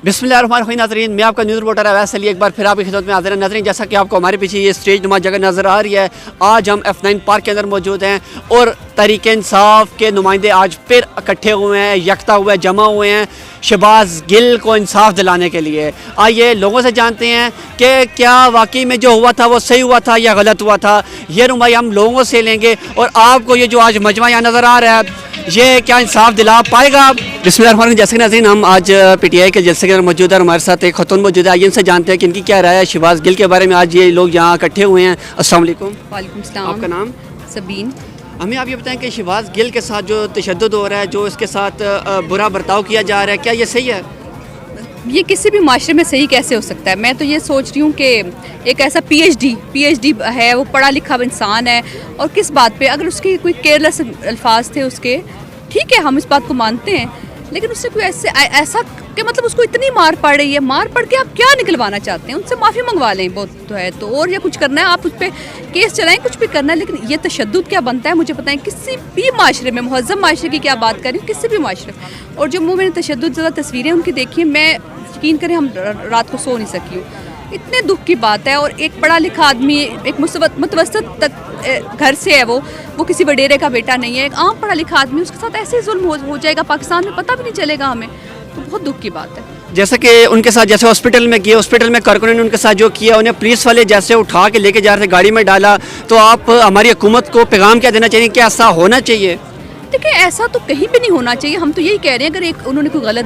बिस्मिल्लाहिर्रहमानिर्रहीम नाज़रीन, मैं आपका न्यूज़ रिपोर्टर अवैस अली एक बार फिर आपकी खिदमत में हाज़िर है। नाज़रीन, जैसा कि आपको हमारे पीछे ये स्टेज नुमा जगह नज़र आ रही है, आज हम F9 पार्क के अंदर मौजूद हैं और तहरीक इंसाफ के नुमाइंदे आज फिर इकट्ठे हुए हैं, यकता हुए जमा हुए हैं शहबाज गिल को इंसाफ दिलाने के लिए। आइए लोगों से जानते हैं कि क्या वाकई में जो हुआ था वो सही हुआ था या गलत हुआ था। ये नुमाई हम लोगों से लेंगे और आपको ये जो आज मजमा यहाँ नज़र आ रहा है ये क्या इंसाफ दिला पाएगा। बिस्मिल्लाहिर्रहमानिर्रहीम। जैसे कि नाज़रीन, हम आज PTI के जलसे के अंदर मौजूद है, हमारे साथ एक खतून मौजूद है। आइए इनसे जानते हैं कि इनकी क्या राय है शहबाज गिल के बारे में। आज ये लोग यहाँ इकट्ठे हुए हैं। अस्सलाम वालेकुम। वालेकुम सलाम। आपका नाम? सबीन। हमें आप ये बताएं कि शहबाज गिल के साथ जो तशद्दुद हो रहा है, जो इसके साथ बुरा बर्ताव किया जा रहा है, क्या ये सही है? ये किसी भी माशरे में सही कैसे हो सकता है? मैं तो ये सोच रही हूँ कि एक ऐसा PhD है, वो पढ़ा लिखा इंसान है, और किस बात पे अगर उसके कोई केयरलेस अल्फाज थे उसके, ठीक है हम इस बात को मानते हैं, लेकिन उससे कोई ऐसा कि मतलब उसको इतनी मार पड़ रही है, मार पड़ के आप क्या निकलवाना चाहते हैं? उनसे माफ़ी मंगवा लें, बहुत तो है तो, और या कुछ करना है आप उस पर केस चलाएं, कुछ भी करना है, लेकिन ये तशद्दुद क्या बनता है मुझे पता है। किसी भी माशरे में, मुहज़्ज़म माशरे की क्या बात कर रही हूँ, किसी भी माशरे, और जो मुँह मैंने तशद्दुद ज़्यादा तस्वीरें उनकी देखी, मैं यकीन करें हम रात को सो नहीं सकी हूँ। इतने दुख की बात है। और एक पढ़ा लिखा आदमी, एक मुतवस्सित घर से है, वो किसी वडेरे का बेटा नहीं है, एक आम पढ़ा लिखा आदमी, उसके साथ ऐसे जुल्म हो जाएगा पाकिस्तान में, पता भी नहीं चलेगा हमें, तो बहुत दुख की बात है। जैसे कि उनके साथ जैसे हॉस्पिटल में गए, हॉस्पिटल में कारकुनों ने उनके साथ जो किया, उन्हें पुलिस वाले जैसे उठा के लेके जा रहे थे, गाड़ी में डाला, तो आप हमारी हुकूमत को पैगाम क्या देना चाहिए कि ऐसा होना चाहिए? देखिए ऐसा तो कहीं भी नहीं होना चाहिए। हम तो यही कह रहे हैं, अगर एक उन्होंने कोई गलत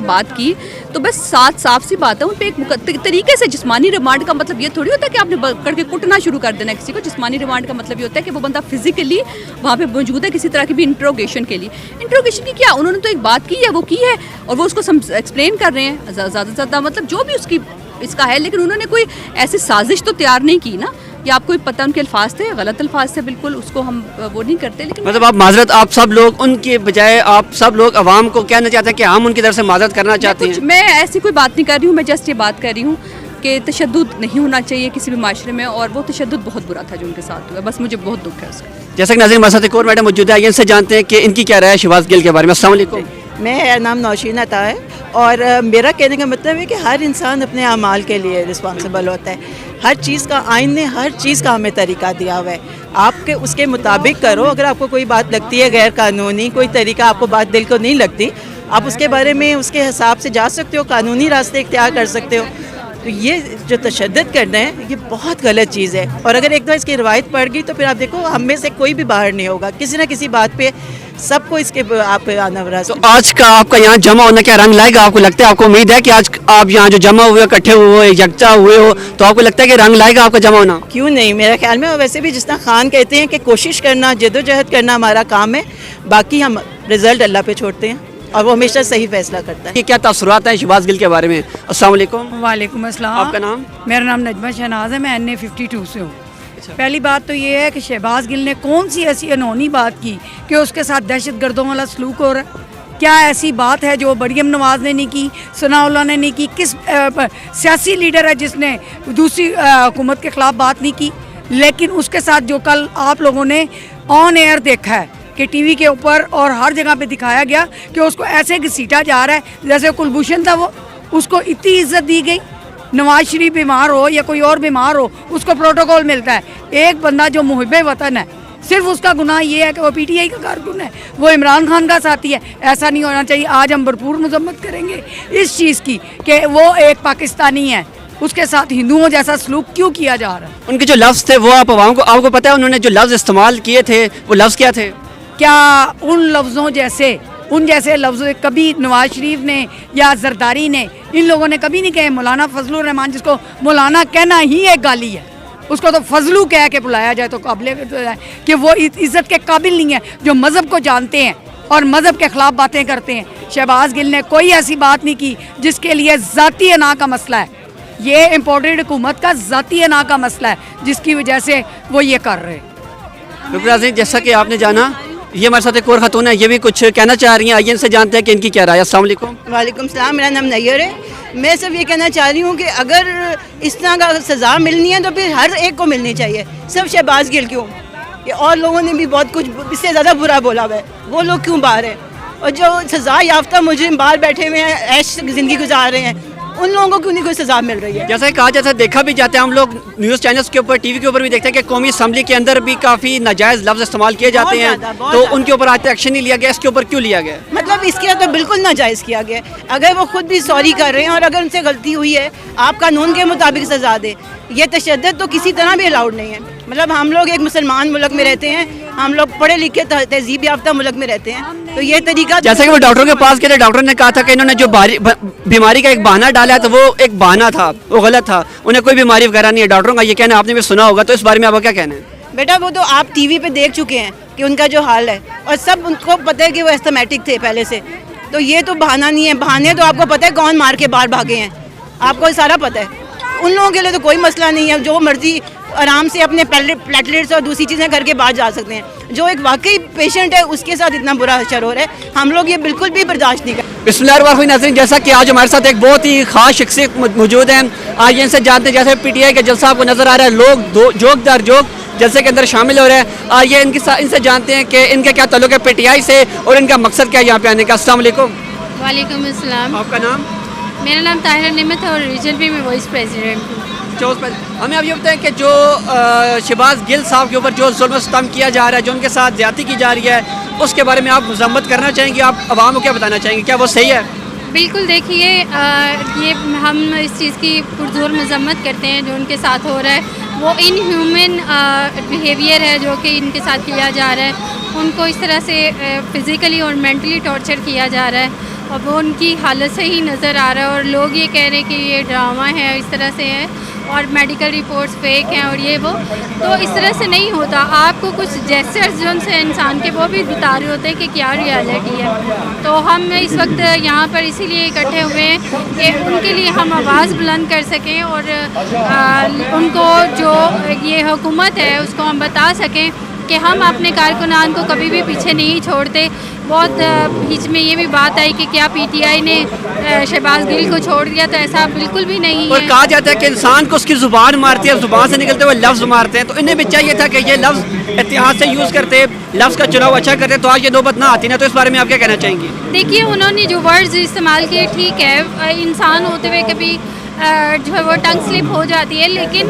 बात की तो बस साफ सी बात है, उन पे एक तरीके से जिस्मानी रिमांड का मतलब ये थोड़ी होता है कि आपने पकड़ के कुटना शुरू कर देना किसी को। जिस्मानी रिमांड का मतलब ये होता है कि वो बंदा फिजिकली वहाँ पे मौजूद है किसी तरह की भी इंट्रोगेशन के लिए। इंट्रोगेशन की क्या, उन्होंने तो एक बात की है, वो की है और वो उसको एक्सप्लेन कर रहे हैं ज़्यादा से ज़्यादा, मतलब जो भी उसकी इसका है, लेकिन उन्होंने कोई ऐसी साजिश तो तैयार नहीं की ना, या आपको पता उनके अल्फाज थे, गलत अल्फाज थे, बिल्कुल उसको हम वो नहीं करते। लेकिन मतलब आप माजरत, आप सब लोग उनके बजाय आप सब लोग आवाम को कहना चाहते हैं कि हम उनकी तरफ से माजरत करना चाहते हैं? मैं ऐसी कोई बात नहीं कर रही हूँ, मैं जस्ट ये बात कर रही हूँ कि तशद्दुद नहीं होना चाहिए किसी भी माशरे में, और वो तशद्दुद बहुत बुरा था जो उनके साथ हुआ, बस मुझे बहुत दुख है उसका। जैसे कि नाज़रीन, हमारे साथ एक और मैडम मौजूद है, इनसे जानते हैं कि इनकी क्या राय है शहबाज गिल के बारे में। अस्सलाम वालेकुम। मेरा नाम नौशीन अता है, और मेरा कहने का मतलब है कि हर इंसान अपने अमाल के लिए रिस्पॉन्सिबल होता है। हर चीज़ का आइन ने हर चीज़ का हमें तरीका दिया हुआ है, आपके उसके मुताबिक करो। अगर आपको कोई बात लगती है गैर कानूनी, कोई तरीका आपको बात दिल को नहीं लगती, आप उसके बारे में उसके हिसाब से जा सकते हो, कानूनी रास्ते इख्तियार कर सकते हो। तो ये जो तशद्दुद करना है ये बहुत गलत चीज़ है, और अगर एक दफ़ा इसकी रवायत पड़ गई तो फिर आप देखो हम में से कोई भी बाहर नहीं होगा, किसी ना किसी बात पे सबको इसके आप आना रहा। तो आज का आपका यहाँ जमा होना क्या रंग लाएगा? आपको लगता है, आपको उम्मीद है कि आज आप यहाँ जो जमा हुए, इकट्ठे हुए, यकजा हुए हो, तो आपको लगता है कि रंग लाएगा आपका जमा होना? क्यों नहीं, मेरा ख्याल में। और वैसे भी जिस तरह खान कहते हैं कि कोशिश करना, जद्दोजहद करना हमारा काम है, बाकी हम रिजल्ट अल्लाह पे छोड़ते हैं और वो हमेशा सही फैसला करता है। कि क्या तासुरात हैं शहबाज गिल के बारे में? अस्सलाम वालेकुम। वालेकुम अस्सलाम। आपका नाम? मेरा नाम नजमा शहनाज है, मैं NA 52 से हूँ। पहली बात तो ये है कि शहबाज गिल ने कौन सी ऐसी अनहोनी बात की कि उसके साथ दहशत गर्दों वाला सलूक हो रहा है? क्या ऐसी बात है जो मरियम नवाज़ ने नहीं की, सनाउल्लाह ने नहीं की? किस सियासी लीडर है जिसने दूसरी हुकूमत के ख़िलाफ़ बात नहीं की? लेकिन उसके साथ जो कल आप लोगों ने ऑन एयर देखा है कि TV के ऊपर और हर जगह पे दिखाया गया कि उसको ऐसे घसीटा जा रहा है जैसे कुलभूषण था, वो उसको इतनी इज्जत दी गई। नवाज शरीफ बीमार हो या कोई और बीमार हो, उसको प्रोटोकॉल मिलता है। एक बंदा जो मुहिब्बे वतन है, सिर्फ उसका गुनाह ये है कि वो PTI का कारकुन है, वो इमरान खान का साथी है। ऐसा नहीं होना चाहिए। आज हम भरपूर मजम्मत करेंगे इस चीज़ की कि वो एक पाकिस्तानी है, उसके साथ हिंदुओं जैसा सलूक क्यों किया जा रहा है। उनके जो लफ्ज़ थे वो आपको पता है, उन्होंने जो लफ्ज़ इस्तेमाल किए थे वो लफ्ज़ क्या थे? क्या उन लफ्ज़ों जैसे, उन जैसे लफ्ज़ कभी नवाज शरीफ ने या जरदारी ने, इन लोगों ने कभी नहीं कहे? मौलाना फजलुर रहमान, जिसको मौलाना कहना ही एक गाली है, उसको तो फजलू कह के बुलाया जाए तो काबिल कि वो इज़्ज़त के काबिल नहीं है, जो मज़हब को जानते हैं और मज़हब के ख़िलाफ़ बातें करते हैं। शहबाज गिल ने कोई ऐसी बात नहीं की जिसके लिए ज़ाती अना का मसला है। ये इम्पोर्टेड हुकूमत का ज़ाती अना का मसला है जिसकी वजह से वो ये कर रहे हैं। जैसा कि आपने जाना, ये हमारे साथ एक और खतून है, ये भी कुछ कहना चाह रही हैं। आइए इनसे जानते हैं कि इनकी क्या राय है। अस्सलाम वालेकुम। वालेकुम सलाम। मेरा नाम नैयर है। मैं सिर्फ ये कहना चाह रही हूँ कि अगर इस तरह का सज़ा मिलनी है तो फिर हर एक को मिलनी चाहिए, सिर्फ शहबाज गिल क्यों? कि और लोगों ने भी बहुत कुछ इससे ज़्यादा बुरा बोला हुआ है, वो लोग क्यों बाहर है? اور جو سزا یافتہ مجرم باہر بیٹھے ہوئے ہیں عیش زندگی گزار رہے ہیں ان لوگوں کو کیوں نہیں کوئی سزا مل رہی ہے؟ جیسا کہ کہا جیسا دیکھا بھی جاتا ہے ہم لوگ نیوز چینلز کے اوپر ٹی وی کے اوپر بھی دیکھتے ہیں کہ قومی اسمبلی کے اندر بھی کافی ناجائز لفظ استعمال کیے جاتے ہیں تو ان کے اوپر آج تک ایکشن نہیں لیا گیا. اس کے اوپر کیوں لیا گیا؟ مطلب اس کے تو بالکل ناجائز کیا گیا ہے. اگر وہ خود بھی سوری کر رہے ہیں اور اگر ان سے غلطی ہوئی ہے آپ قانون کے مطابق سزا دیں. یہ تشدد تو کسی طرح بھی الاؤڈ نہیں ہے. مطلب ہم لوگ ایک مسلمان ملک میں رہتے ہیں, ہم لوگ پڑھے لکھے تہذیب یافتہ ملک میں رہتے ہیں, تو یہ طریقہ جیسا کہ وہ ڈاکٹر کے پاس گئے تھے, ڈاکٹر نے کہا تھا کہ انہوں نے جو بیماری کا ایک بہانہ ڈالا ہے تو وہ ایک بہانہ تھا, وہ غلط تھا, انہیں کوئی بیماری وغیرہ نہیں ہے. ڈاکٹروں کا یہ کہنا آپ نے بھی سنا ہوگا, تو اس بارے میں آپ کا کیا کہنا ہے؟ بیٹا وہ تو آپ ٹی وی پہ دیکھ چکے ہیں کہ ان کا جو حال ہے, اور سب ان کو پتہ ہے کہ وہ ایستھمیٹک تھے پہلے سے, تو یہ تو بہانہ نہیں ہے. بہانے تو آپ کو پتہ ہے کون مار کے باہر بھاگے ہیں, آپ کو سارا پتہ ہے. ان لوگوں کے لیے تو کوئی مسئلہ نہیں ہے, جو مرضی آرام سے اپنے پلیٹلیٹس اور دوسری چیزیں کر کے باہر جا سکتے ہیں. جو ایک واقعی پیشنٹ ہے اس کے ساتھ اتنا برا اشر ہو رہا ہے, ہم لوگ یہ بالکل بھی برداشت نہیں کرتے. بسم اللہ الرحمن الرحیم. ناظرین, جیسا کہ آج ہمارے ساتھ ایک بہت ہی خاص شخصیت موجود ہیں, آج ان سے جانتے ہیں. جیسے پی ٹی آئی کا جلسہ آپ کو نظر آ رہا ہے, لوگ جوک در جوک جلسے کے اندر شامل ہو رہے ہیں. آئیے ان سے جانتے ہیں کہ ان کے کیا تعلق ہے پی ٹی آئی سے اور ان کا مقصد کیا ہے یہاں پہ آنے کا. السلام علیکم. وعلیکم السلام. آپ کا نام؟ میرا نام طاہرہ نعمت ہے اور ریجن بھی میں وائس پریزیڈنٹ ہوں. ہمیں اب یہ بتائیں کہ جو شہباز گل صاحب کے اوپر جو ظلم و ستم کیا جا رہا ہے, جو ان کے ساتھ زیادتی کی جا رہی ہے, اس کے بارے میں آپ مذمت کرنا چاہیں گے, آپ عوام کو کیا بتانا چاہیں گے, کیا وہ صحیح ہے؟ بالکل, دیکھیے یہ ہم اس چیز کی پرزور مذمت کرتے ہیں. جو ان کے ساتھ ہو رہا ہے وہ ان ہیومن بیہیویئر ہے جو کہ ان کے ساتھ کیا جا رہا ہے. ان کو اس طرح سے فزیکلی اور مینٹلی ٹارچر کیا جا رہا ہے, اور وہ ان کی حالت سے ہی نظر آ رہا ہے. اور لوگ یہ کہہ رہے ہیں کہ یہ ڈرامہ ہے, اس طرح سے ہے, اور میڈیکل رپورٹس فیک ہیں اور یہ وہ. تو اس طرح سے نہیں ہوتا. آپ کو کچھ جیسچرز جو ان سے انسان کے وہ بھی بتا رہے ہوتے ہیں کہ کیا ریالٹی ہے. تو ہم اس وقت یہاں پر اسی لیے اکٹھے ہوئے ہیں کہ ان کے لیے ہم آواز بلند کر سکیں, اور ان کو جو یہ حکومت ہے اس کو ہم بتا سکیں کہ ہم اپنے کارکنان کو کبھی بھی پیچھے نہیں چھوڑتے. بہت بیچ میں یہ بھی بات آئی کہ کیا پی ٹی آئی نے شہباز گل کو چھوڑ دیا, تو ایسا بالکل بھی نہیں ہے. اور کہا جاتا ہے کہ انسان کو اس کی زبان مارتی ہے, زبان سے نکلتے ہوئے لفظ مارتے ہیں, تو انہیں بھی چاہیے تھا کہ یہ لفظ اتحاد سے یوز کرتے, لفظ کا چناؤ اچھا کرتے, تو آج یہ نوبت نہ آتی نا. تو اس بارے میں آپ کیا کہنا چاہیں گی؟ دیکھیے, انہوں نے جو ورڈز استعمال کیے ٹھیک ہے, انسان ہوتے ہوئے کبھی جو ہے وہ ٹنگ سلپ ہو جاتی ہے, لیکن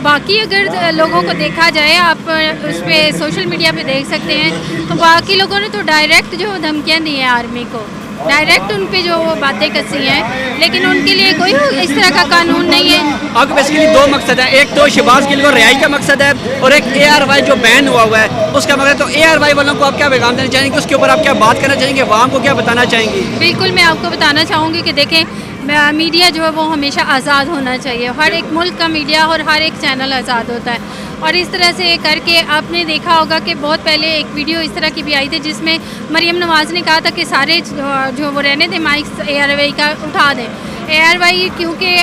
باقی اگر لوگوں کو دیکھا جائے, آپ اس پہ سوشل میڈیا پہ دیکھ سکتے ہیں, تو باقی لوگوں نے تو ڈائریکٹ جو دھمکیاں دی ہیں آرمی کو, ڈائریکٹ ان پہ جو وہ باتیں کسی ہیں, لیکن ان کے لیے کوئی اس طرح کا قانون نہیں ہے. آپ کو بیسیکلی دو مقصد ہیں, ایک تو شہباز گل کو رہائی کا مقصد ہے, اور ایک اے آر وائی جو بین ہوا ہے اس کا مقصد. تو اے آر وائی والوں کو آپ کیا پیغام دینا چاہیں گے, اس کے اوپر آپ کیا بات کرنا چاہیں گے, عوام کو کیا بتانا چاہیں گی؟ بالکل, میں آپ کو بتانا چاہوں گی کہ دیکھیں, میڈیا جو ہے وہ ہمیشہ آزاد ہونا چاہیے. ہر ایک ملک کا میڈیا اور ہر ایک چینل آزاد ہوتا ہے, اور اس طرح سے کر کے آپ نے دیکھا ہوگا کہ بہت پہلے ایک ویڈیو اس طرح کی بھی آئی تھی جس میں مریم نواز نے کہا تھا کہ سارے جو وہ رہنے تھے مائکس اے آر وائی کا اٹھا دیں. اے آر وائی کیونکہ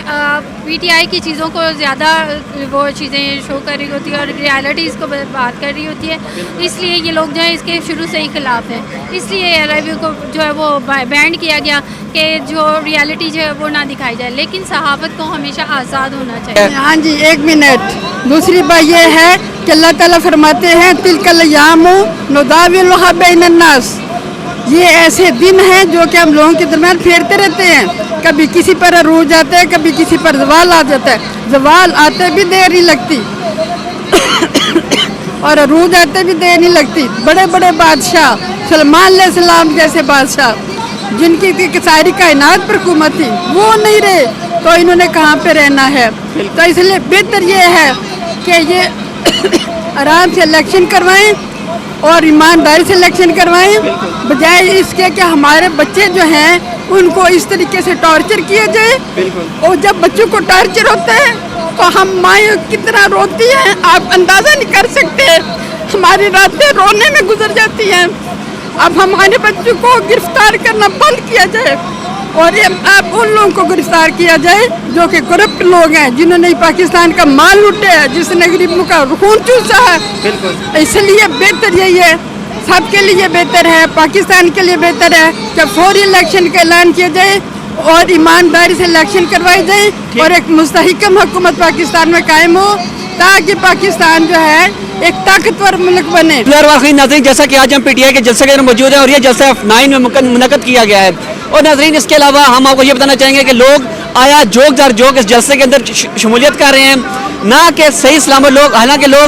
پی ٹی آئی کی چیزوں کو زیادہ وہ چیزیں شو کر رہی ہوتی ہے اور ریالٹیز کو بات کر رہی ہوتی ہے, اس لیے یہ لوگ جو ہیں اس کے شروع سے ہی خلاف ہیں. اس لیے اے آر وائی کو جو ہے وہ بینڈ کیا گیا کہ جو ریالٹی جو ہے وہ نہ دکھائی جائے, لیکن صحافت کو ہمیشہ آزاد ہونا چاہیے. ہاں جی, ایک منٹ. دوسری بات یہ ہے کہ اللہ تعالیٰ فرماتے ہیں تلک الیام نداولها بین الناس, یہ ایسے دن ہیں جو کہ ہم لوگوں کے درمیان پھیرتے رہتے ہیں. کبھی کسی پر عروج آتا ہے, کبھی کسی پر زوال آ جاتا ہے. زوال آتے بھی دیر نہیں لگتی اور عروج آتے بھی دیر نہیں لگتی. بڑے بڑے بادشاہ, سلمان علیہ السلام جیسے بادشاہ جن کی ساری کائنات پر حکومت تھی, وہ نہیں رہے, تو انہوں نے کہاں پہ رہنا ہے. تو اس لیے بہتر یہ ہے کہ یہ آرام سے الیکشن کروائیں اور ایمانداری سے الیکشن کروائیں, بجائے اس کے کہ ہمارے بچے جو ہیں ان کو اس طریقے سے ٹارچر کیا جائے. اور جب بچوں کو ٹارچر ہوتا ہے تو ہم مائیں کتنا روتی ہیں آپ اندازہ نہیں کر سکتے. ہماری راتیں رونے میں گزر جاتی ہیں. اب ہمارے بچوں کو گرفتار کرنا بند کیا جائے, اور یہ آپ ان لوگوں کو گرفتار کیا جائے جو کہ کرپٹ لوگ ہیں, جنہوں نے پاکستان کا مال لوٹے ہے, جس نے غریبوں کا خون چوسا ہے. اس لیے بہتر یہی ہے, سب کے لیے بہتر ہے, پاکستان کے لیے بہتر ہے کہ فوری الیکشن کا اعلان کیا جائے اور ایمانداری سے الیکشن کروائی جائے, اور ایک مستحکم حکومت پاکستان میں قائم ہو, تاکہ پاکستان جو ہے एक ताकतवर मुल्क बने। नाज़रीन, जैसा कि आज हम PTI के जलसे के अंदर मौजूद हैं और ये जलसा F9 में मुनक़द किया गया है। और नाज़रीन, इसके अलावा हम आपको ये बताना चाहेंगे कि लोग आया जोक दर जोक इस जलसे के अंदर शमूलियत कर रहे हैं, ना कि सही सलामत लोग। हालांकि लोग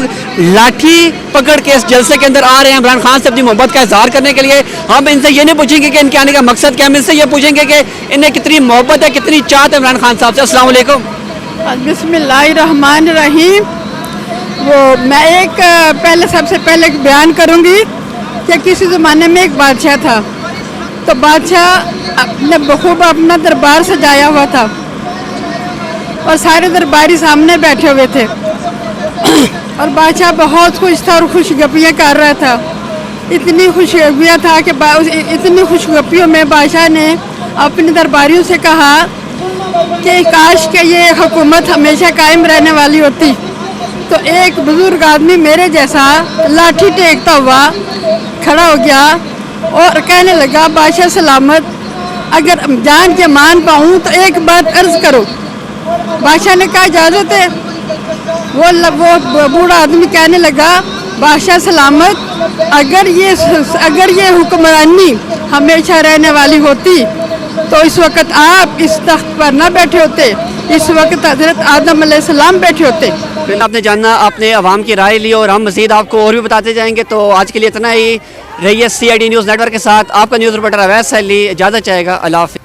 लाठी पकड़ के इस जलसे के अंदर आ रहे हैं इमरान खान से अपनी मोहब्बत का इजहार करने के लिए। हम इनसे ये नहीं पूछेंगे कि इनके आने का मकसद क्या है, हम इनसे ये पूछेंगे कि इन्हें कितनी मोहब्बत है, कितनी चाहत है इमरान खान साहब से। अस्सलाम वालेकुम। बिस्मिल्लाहिर्रहमानिर्रहीम। वो मैं एक पहले सबसे पहले एक बयान करूंगी कि किसी ज़माने में एक बादशाह था, तो बादशाह अपने बखूब अपना दरबार सजाया हुआ था और सारे दरबारी सामने बैठे हुए थे और बादशाह बहुत खुश था और खुशगपियाँ कर रहा था। इतनी खुशगपियाँ था कि इतनी खुशगपियों में बादशाह ने अपने दरबारियों से कहा कि काश के ये हुकूमत हमेशा कायम रहने वाली होती। तो एक बुजुर्ग आदमी मेरे जैसा लाठी टेकता हुआ खड़ा हो गया और कहने लगा, बादशाह सलामत, अगर जान के मान पाऊँ तो एक बात अर्ज करो। बादशाह ने कहा इजाज़त है। वो बूढ़ा आदमी कहने लगा, बादशाह सलामत, अगर ये हुक्मरानी हमेशा रहने वाली होती तो इस वक्त आप इस तख्त पर ना बैठे होते, इस वक्त हज़रत आदम अलैहिस्सलाम बैठे होते। फिर आपने जाना, आपने आवाम की राय ली और हम मज़ीद आपको और भी बताते जाएंगे। तो आज के लिए इतना ही। रहिए CID न्यूज़ नेटवर्क के साथ। आपका न्यूज़ रिपोर्टर अवैस अली इजाज़त चाहेगा। अल्लाह हाफ़िज़।